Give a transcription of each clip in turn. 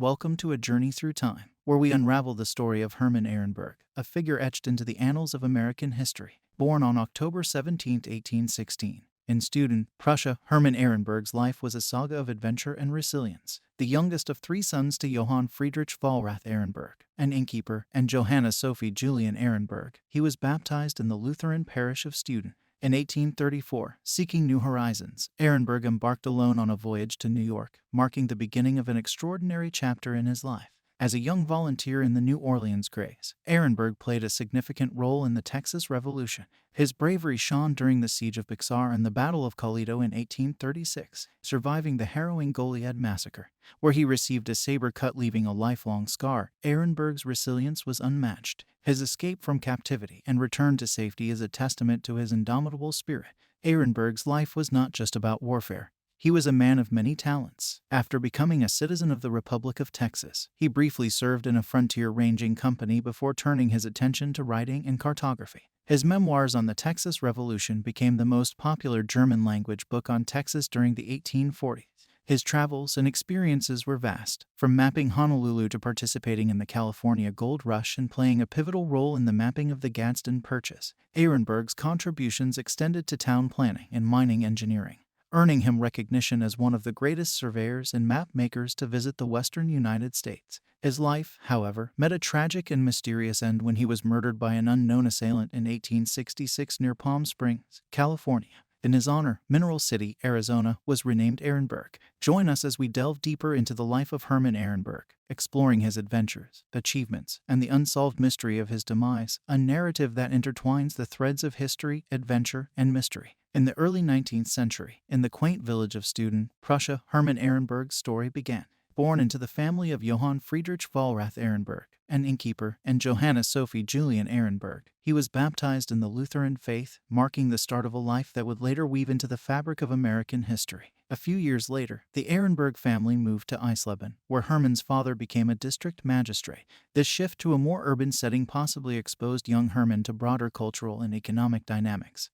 Welcome to a journey through time, where we unravel the story of Herman Ehrenberg, a figure etched into the annals of American history. Born on October 17, 1816, in Studen, Prussia, Herman Ehrenberg's life was a saga of adventure and resilience. The youngest of three sons to Johann Friedrich Wallrath Ehrenberg, an innkeeper, and Johanna Sophie Julian Ehrenberg, he was baptized in the Lutheran parish of Studen. In 1834, seeking new horizons, Ehrenberg embarked alone on a voyage to New York, marking the beginning of an extraordinary chapter in his life. As a young volunteer in the New Orleans Greys, Ehrenberg played a significant role in the Texas Revolution. His bravery shone during the Siege of Bixar and the Battle of Toledo in 1836, surviving the harrowing Goliad Massacre, where he received a saber cut leaving a lifelong scar. Ehrenberg's resilience was unmatched. His escape from captivity and return to safety is a testament to his indomitable spirit. Ehrenberg's life was not just about warfare. He was a man of many talents. After becoming a citizen of the Republic of Texas, he briefly served in a frontier ranging company before turning his attention to writing and cartography. His memoirs on the Texas Revolution became the most popular German-language book on Texas during the 1840s. His travels and experiences were vast, from mapping Honolulu to participating in the California Gold Rush and playing a pivotal role in the mapping of the Gadsden Purchase. Ehrenberg's contributions extended to town planning and mining engineering, earning him recognition as one of the greatest surveyors and map makers to visit the western United States. His life, however, met a tragic and mysterious end when he was murdered by an unknown assailant in 1866 near Palm Springs, California. In his honor, Mineral City, Arizona, was renamed Ehrenberg. Join us as we delve deeper into the life of Herman Ehrenberg, exploring his adventures, achievements, and the unsolved mystery of his demise, a narrative that intertwines the threads of history, adventure, and mystery. In the early 19th century, in the quaint village of Studen, Prussia, Herman Ehrenberg's story began. Born into the family of Johann Friedrich Wallrath Ehrenberg, an innkeeper, and Johanna Sophie Julian Ehrenberg, he was baptized in the Lutheran faith, marking the start of a life that would later weave into the fabric of American history. A few years later, the Ehrenberg family moved to Eisleben, where Herman's father became a district magistrate. This shift to a more urban setting possibly exposed young Herman to broader cultural and economic dynamics,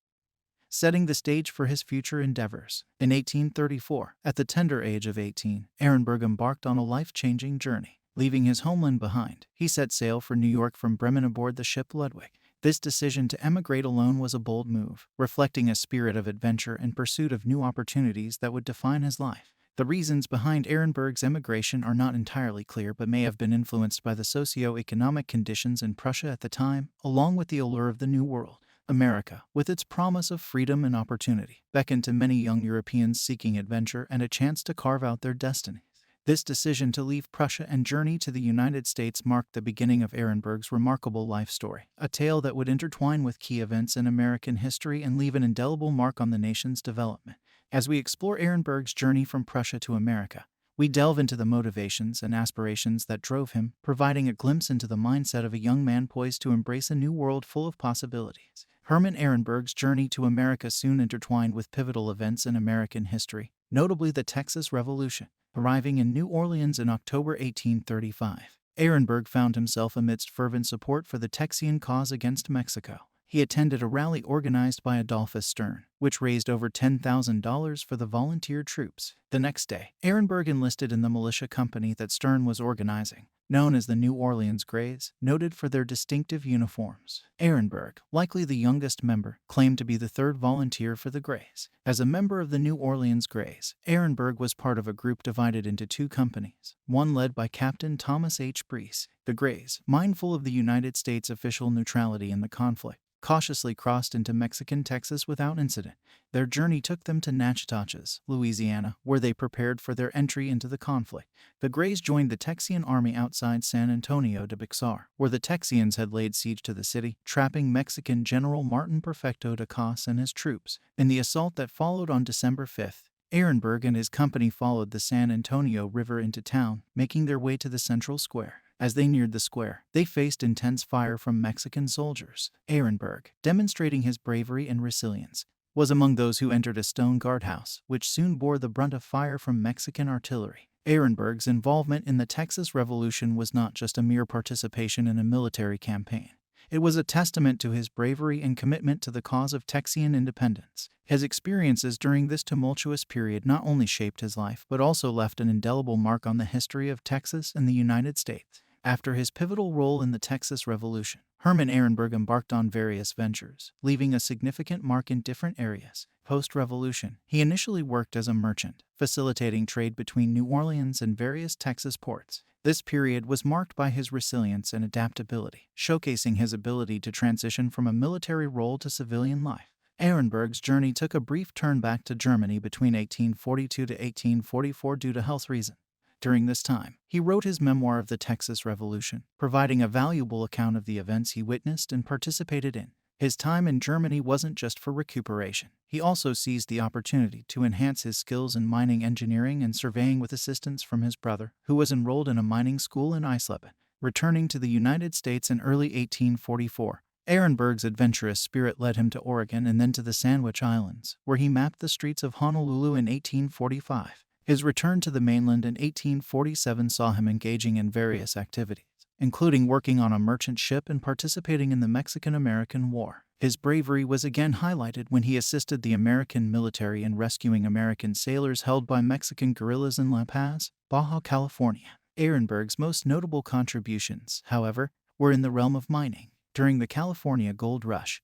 setting the stage for his future endeavors. In 1834, at the tender age of 18, Ehrenberg embarked on a life-changing journey. Leaving his homeland behind, he set sail for New York from Bremen aboard the ship Ludwig. This decision to emigrate alone was a bold move, reflecting a spirit of adventure and pursuit of new opportunities that would define his life. The reasons behind Ehrenberg's emigration are not entirely clear but may have been influenced by the socio-economic conditions in Prussia at the time, along with the allure of the New World. America, with its promise of freedom and opportunity, beckoned to many young Europeans seeking adventure and a chance to carve out their destinies. This decision to leave Prussia and journey to the United States marked the beginning of Ehrenberg's remarkable life story, a tale that would intertwine with key events in American history and leave an indelible mark on the nation's development. As we explore Ehrenberg's journey from Prussia to America, we delve into the motivations and aspirations that drove him, providing a glimpse into the mindset of a young man poised to embrace a new world full of possibilities. Herman Ehrenberg's journey to America soon intertwined with pivotal events in American history, notably the Texas Revolution. Arriving in New Orleans in October 1835, Ehrenberg found himself amidst fervent support for the Texian cause against Mexico. He attended a rally organized by Adolphus Stern, which raised over $10,000 for the volunteer troops. The next day, Ehrenberg enlisted in the militia company that Stern was organizing, known as the New Orleans Greys, noted for their distinctive uniforms. Ehrenberg, likely the youngest member, claimed to be the third volunteer for the Greys. As a member of the New Orleans Greys, Ehrenberg was part of a group divided into two companies, one led by Captain Thomas H. Breese. The Greys, mindful of the United States' official neutrality in the conflict, cautiously crossed into Mexican Texas without incident. Their journey took them to Natchitoches, Louisiana, where they prepared for their entry into the conflict. The Greys joined the Texian army outside San Antonio de Bixar, where the Texians had laid siege to the city, trapping Mexican General Martin Perfecto de Cos and his troops. In the assault that followed on December 5th, Ehrenberg and his company followed the San Antonio River into town, making their way to the central square. As they neared the square, they faced intense fire from Mexican soldiers. Ehrenberg, demonstrating his bravery and resilience, was among those who entered a stone guardhouse, which soon bore the brunt of fire from Mexican artillery. Ehrenberg's involvement in the Texas Revolution was not just a mere participation in a military campaign. It was a testament to his bravery and commitment to the cause of Texian independence. His experiences during this tumultuous period not only shaped his life but also left an indelible mark on the history of Texas and the United States. After his pivotal role in the Texas Revolution, Herman Ehrenberg embarked on various ventures, leaving a significant mark in different areas. Post-revolution, he initially worked as a merchant, facilitating trade between New Orleans and various Texas ports. This period was marked by his resilience and adaptability, showcasing his ability to transition from a military role to civilian life. Ehrenberg's journey took a brief turn back to Germany between 1842 to 1844 due to health reasons. During this time, he wrote his memoir of the Texas Revolution, providing a valuable account of the events he witnessed and participated in. His time in Germany wasn't just for recuperation. He also seized the opportunity to enhance his skills in mining engineering and surveying with assistance from his brother, who was enrolled in a mining school in Eisleben. Returning to the United States in early 1844, Ehrenberg's adventurous spirit led him to Oregon and then to the Sandwich Islands, where he mapped the streets of Honolulu in 1845. His return to the mainland in 1847 saw him engaging in various activities, including working on a merchant ship and participating in the Mexican-American War. His bravery was again highlighted when he assisted the American military in rescuing American sailors held by Mexican guerrillas in La Paz, Baja California. Ehrenberg's most notable contributions, however, were in the realm of mining. During the California Gold Rush,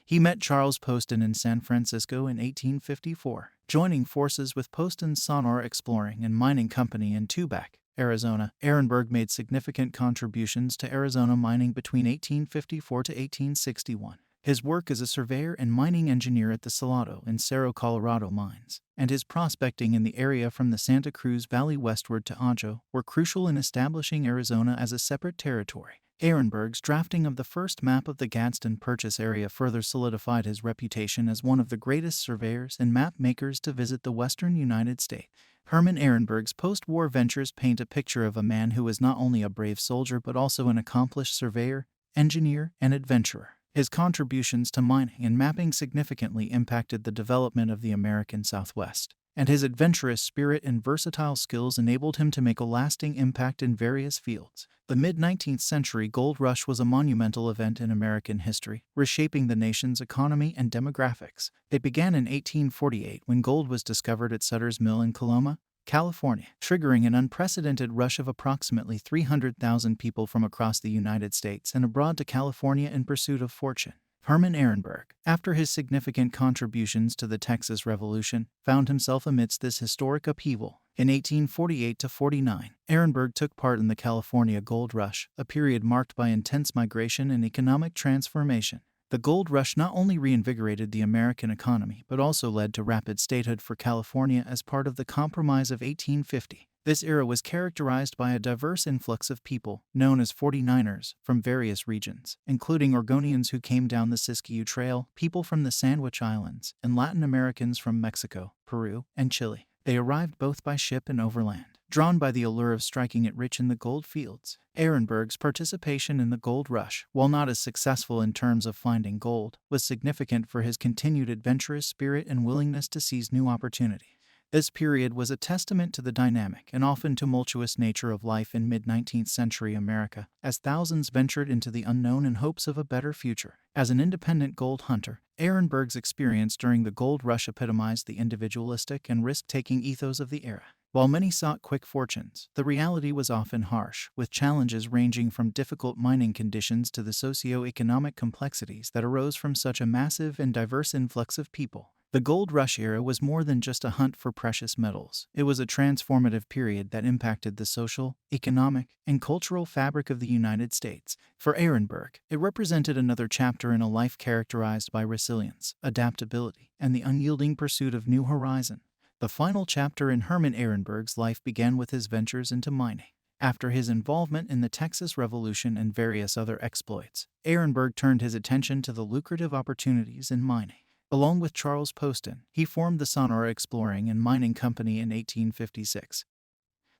he met Charles Poston in San Francisco in 1854, joining forces with Poston's Sonora Exploring and Mining Company in Tubac, Arizona. Ehrenberg made significant contributions to Arizona mining between 1854 to 1861. His work as a surveyor and mining engineer at the Salado and Cerro Colorado mines, and his prospecting in the area from the Santa Cruz Valley westward to Ancho were crucial in establishing Arizona as a separate territory. Ehrenberg's drafting of the first map of the Gadsden Purchase area further solidified his reputation as one of the greatest surveyors and map makers to visit the western United States. Herman Ehrenberg's post-war ventures paint a picture of a man who was not only a brave soldier but also an accomplished surveyor, engineer, and adventurer. His contributions to mining and mapping significantly impacted the development of the American Southwest, and his adventurous spirit and versatile skills enabled him to make a lasting impact in various fields. The mid-19th century gold rush was a monumental event in American history, reshaping the nation's economy and demographics. It began in 1848 when gold was discovered at Sutter's Mill in Coloma, California, triggering an unprecedented rush of approximately 300,000 people from across the United States and abroad to California in pursuit of fortune. Herman Ehrenberg, after his significant contributions to the Texas Revolution, found himself amidst this historic upheaval. In 1848-49, Ehrenberg took part in the California Gold Rush, a period marked by intense migration and economic transformation. The gold rush not only reinvigorated the American economy but also led to rapid statehood for California as part of the Compromise of 1850. This era was characterized by a diverse influx of people, known as 49ers, from various regions, including Oregonians who came down the Siskiyou Trail, people from the Sandwich Islands, and Latin Americans from Mexico, Peru, and Chile. They arrived both by ship and overland, drawn by the allure of striking it rich in the gold fields. Ehrenberg's participation in the gold rush, while not as successful in terms of finding gold, was significant for his continued adventurous spirit and willingness to seize new opportunities. This period was a testament to the dynamic and often tumultuous nature of life in mid-19th century America, as thousands ventured into the unknown in hopes of a better future. As an independent gold hunter, Ehrenberg's experience during the gold rush epitomized the individualistic and risk-taking ethos of the era. While many sought quick fortunes, the reality was often harsh, with challenges ranging from difficult mining conditions to the socio-economic complexities that arose from such a massive and diverse influx of people. The gold rush era was more than just a hunt for precious metals. It was a transformative period that impacted the social, economic, and cultural fabric of the United States. For Ehrenberg, it represented another chapter in a life characterized by resilience, adaptability, and the unyielding pursuit of new horizons. The final chapter in Herman Ehrenberg's life began with his ventures into mining. After his involvement in the Texas Revolution and various other exploits, Ehrenberg turned his attention to the lucrative opportunities in mining. Along with Charles Poston, he formed the Sonora Exploring and Mining Company in 1856,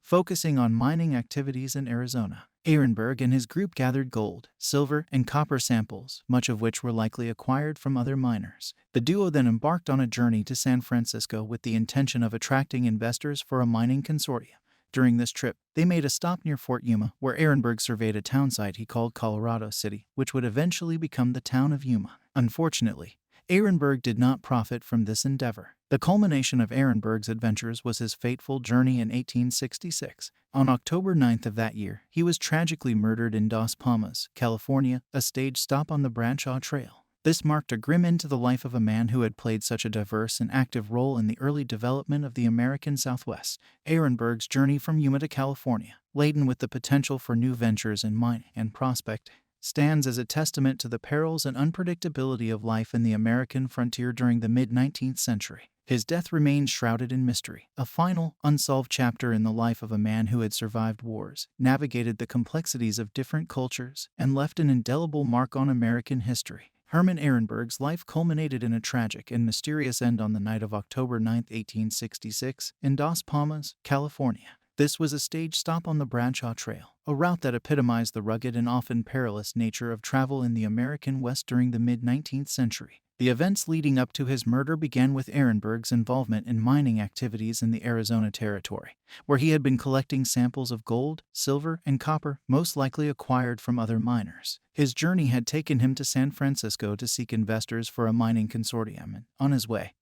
focusing on mining activities in Arizona. Ehrenberg and his group gathered gold, silver, and copper samples, much of which were likely acquired from other miners. The duo then embarked on a journey to San Francisco with the intention of attracting investors for a mining consortium. During this trip, they made a stop near Fort Yuma, where Ehrenberg surveyed a town site he called Colorado City, which would eventually become the town of Yuma. Unfortunately, Ehrenberg did not profit from this endeavor. The culmination of Ehrenberg's adventures was his fateful journey in 1866. On October 9th of that year, he was tragically murdered in Dos Palmas, California, a stage stop on the Bradshaw Trail. This marked a grim end to the life of a man who had played such a diverse and active role in the early development of the American Southwest. Ehrenberg's journey from Yuma to California, laden with the potential for new ventures in mining and prospecting, stands as a testament to the perils and unpredictability of life in the American frontier during the mid-19th century. His death remains shrouded in mystery, a final, unsolved chapter in the life of a man who had survived wars, navigated the complexities of different cultures, and left an indelible mark on American history. Herman Ehrenberg's life culminated in a tragic and mysterious end on the night of October 9, 1866, in Dos Palmas, California. This was a stage stop on the Bradshaw Trail, a route that epitomized the rugged and often perilous nature of travel in the American West during the mid-19th century. The events leading up to his murder began with Ehrenberg's involvement in mining activities in the Arizona Territory, where he had been collecting samples of gold, silver, and copper, most likely acquired from other miners. His journey had taken him to San Francisco to seek investors for a mining consortium, and on his way,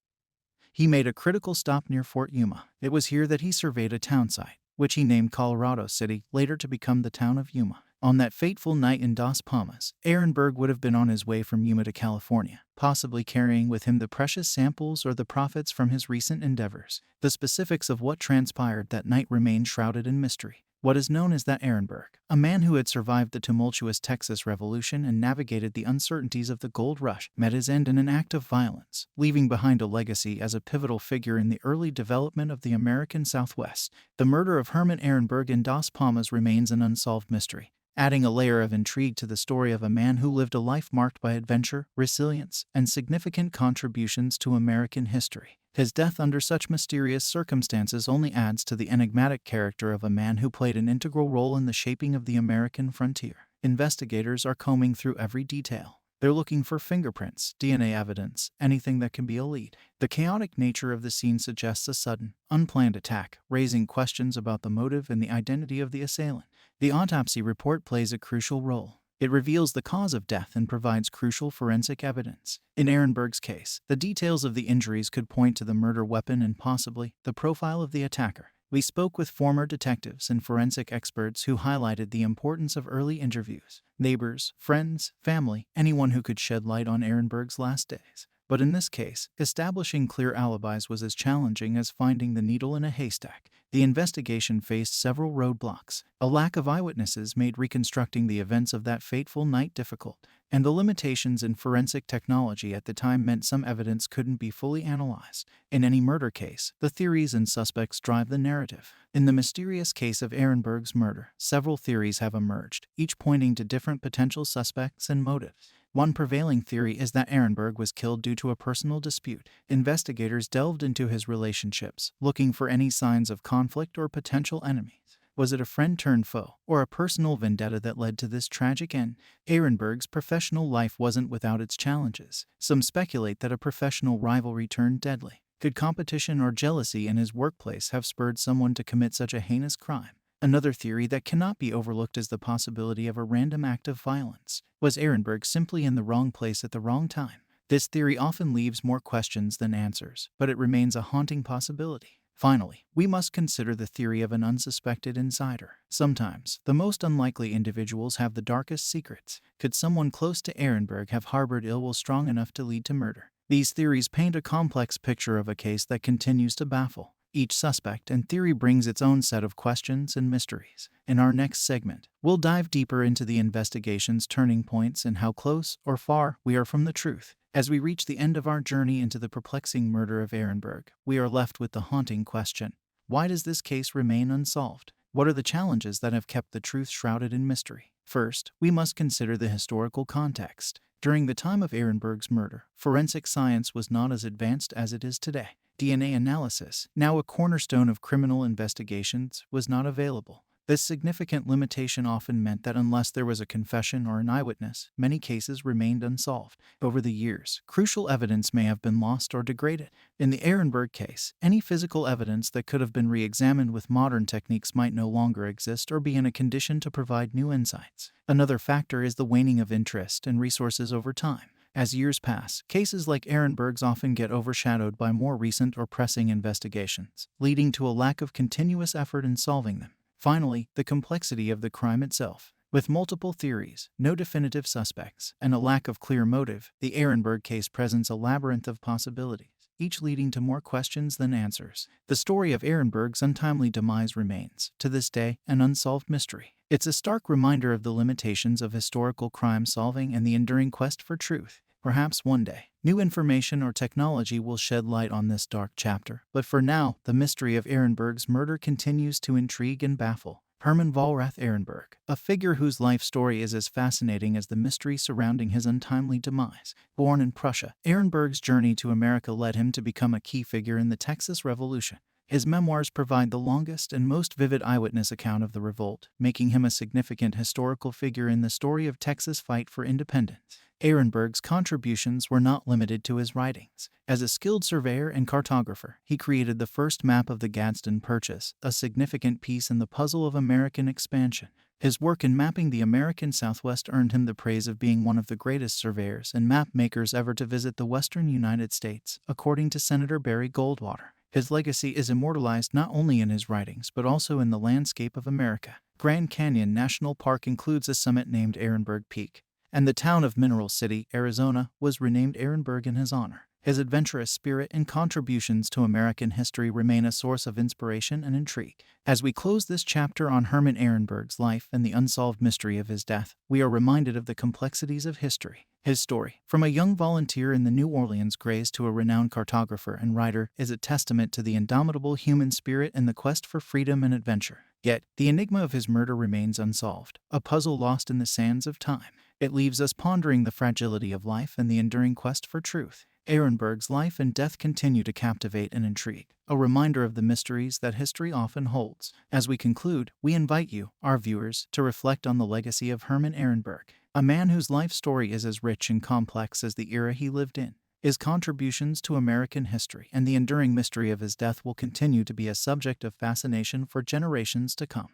he made a critical stop near Fort Yuma. It was here that he surveyed a town site, which he named Colorado City, later to become the town of Yuma. On that fateful night in Dos Palmas, Ehrenberg would have been on his way from Yuma to California, possibly carrying with him the precious samples or the profits from his recent endeavors. The specifics of what transpired that night remain shrouded in mystery. What is known is that Ehrenberg, a man who had survived the tumultuous Texas Revolution and navigated the uncertainties of the gold rush, met his end in an act of violence, leaving behind a legacy as a pivotal figure in the early development of the American Southwest. The murder of Herman Ehrenberg in Dos Palmas remains an unsolved mystery, adding a layer of intrigue to the story of a man who lived a life marked by adventure, resilience, and significant contributions to American history. His death under such mysterious circumstances only adds to the enigmatic character of a man who played an integral role in the shaping of the American frontier. Investigators are combing through every detail. They're looking for fingerprints, DNA evidence, anything that can be a lead. The chaotic nature of the scene suggests a sudden, unplanned attack, raising questions about the motive and the identity of the assailant. The autopsy report plays a crucial role. It reveals the cause of death and provides crucial forensic evidence. In Ehrenberg's case, the details of the injuries could point to the murder weapon and possibly the profile of the attacker. We spoke with former detectives and forensic experts who highlighted the importance of early interviews. Neighbors, friends, family, anyone who could shed light on Ehrenberg's last days. But in this case, establishing clear alibis was as challenging as finding the needle in a haystack. The investigation faced several roadblocks. A lack of eyewitnesses made reconstructing the events of that fateful night difficult, and the limitations in forensic technology at the time meant some evidence couldn't be fully analyzed. In any murder case, the theories and suspects drive the narrative. In the mysterious case of Ehrenberg's murder, several theories have emerged, each pointing to different potential suspects and motives. One prevailing theory is that Ehrenberg was killed due to a personal dispute. Investigators delved into his relationships, looking for any signs of conflict or potential enemies. Was it a friend-turned-foe, or a personal vendetta that led to this tragic end? Ehrenberg's professional life wasn't without its challenges. Some speculate that a professional rivalry turned deadly. Could competition or jealousy in his workplace have spurred someone to commit such a heinous crime? Another theory that cannot be overlooked is the possibility of a random act of violence. Was Ehrenberg simply in the wrong place at the wrong time? This theory often leaves more questions than answers, but it remains a haunting possibility. Finally, we must consider the theory of an unsuspected insider. Sometimes, the most unlikely individuals have the darkest secrets. Could someone close to Ehrenberg have harbored ill will strong enough to lead to murder? These theories paint a complex picture of a case that continues to baffle. Each suspect and theory brings its own set of questions and mysteries. In our next segment, we'll dive deeper into the investigation's turning points and how close or far we are from the truth. As we reach the end of our journey into the perplexing murder of Ehrenberg, we are left with the haunting question: why does this case remain unsolved? What are the challenges that have kept the truth shrouded in mystery? First, we must consider the historical context. During the time of Ehrenberg's murder, forensic science was not as advanced as it is today. DNA analysis, now a cornerstone of criminal investigations, was not available. This significant limitation often meant that unless there was a confession or an eyewitness, many cases remained unsolved. Over the years, crucial evidence may have been lost or degraded. In the Ehrenberg case, any physical evidence that could have been re-examined with modern techniques might no longer exist or be in a condition to provide new insights. Another factor is the waning of interest and resources over time. As years pass, cases like Ehrenberg's often get overshadowed by more recent or pressing investigations, leading to a lack of continuous effort in solving them. Finally, the complexity of the crime itself. With multiple theories, no definitive suspects, and a lack of clear motive, the Ehrenberg case presents a labyrinth of possibilities, each leading to more questions than answers. The story of Ehrenberg's untimely demise remains, to this day, an unsolved mystery. It's a stark reminder of the limitations of historical crime solving and the enduring quest for truth. Perhaps one day, new information or technology will shed light on this dark chapter, but for now, the mystery of Ehrenberg's murder continues to intrigue and baffle. Herman Ehrenberg, a figure whose life story is as fascinating as the mystery surrounding his untimely demise. Born in Prussia, Ehrenberg's journey to America led him to become a key figure in the Texas Revolution. His memoirs provide the longest and most vivid eyewitness account of the revolt, making him a significant historical figure in the story of Texas' fight for independence. Ehrenberg's contributions were not limited to his writings. As a skilled surveyor and cartographer, he created the first map of the Gadsden Purchase, a significant piece in the puzzle of American expansion. His work in mapping the American Southwest earned him the praise of being one of the greatest surveyors and map makers ever to visit the western United States, according to Senator Barry Goldwater. His legacy is immortalized not only in his writings but also in the landscape of America. Grand Canyon National Park includes a summit named Ehrenberg Peak, and the town of Mineral City, Arizona, was renamed Ehrenberg in his honor. His adventurous spirit and contributions to American history remain a source of inspiration and intrigue. As we close this chapter on Herman Ehrenberg's life and the unsolved mystery of his death, we are reminded of the complexities of history. His story, from a young volunteer in the New Orleans Grays to a renowned cartographer and writer, is a testament to the indomitable human spirit and the quest for freedom and adventure. Yet, the enigma of his murder remains unsolved, a puzzle lost in the sands of time. It leaves us pondering the fragility of life and the enduring quest for truth. Ehrenberg's life and death continue to captivate and intrigue, a reminder of the mysteries that history often holds. As we conclude, we invite you, our viewers, to reflect on the legacy of Herman Ehrenberg, a man whose life story is as rich and complex as the era he lived in. His contributions to American history and the enduring mystery of his death will continue to be a subject of fascination for generations to come.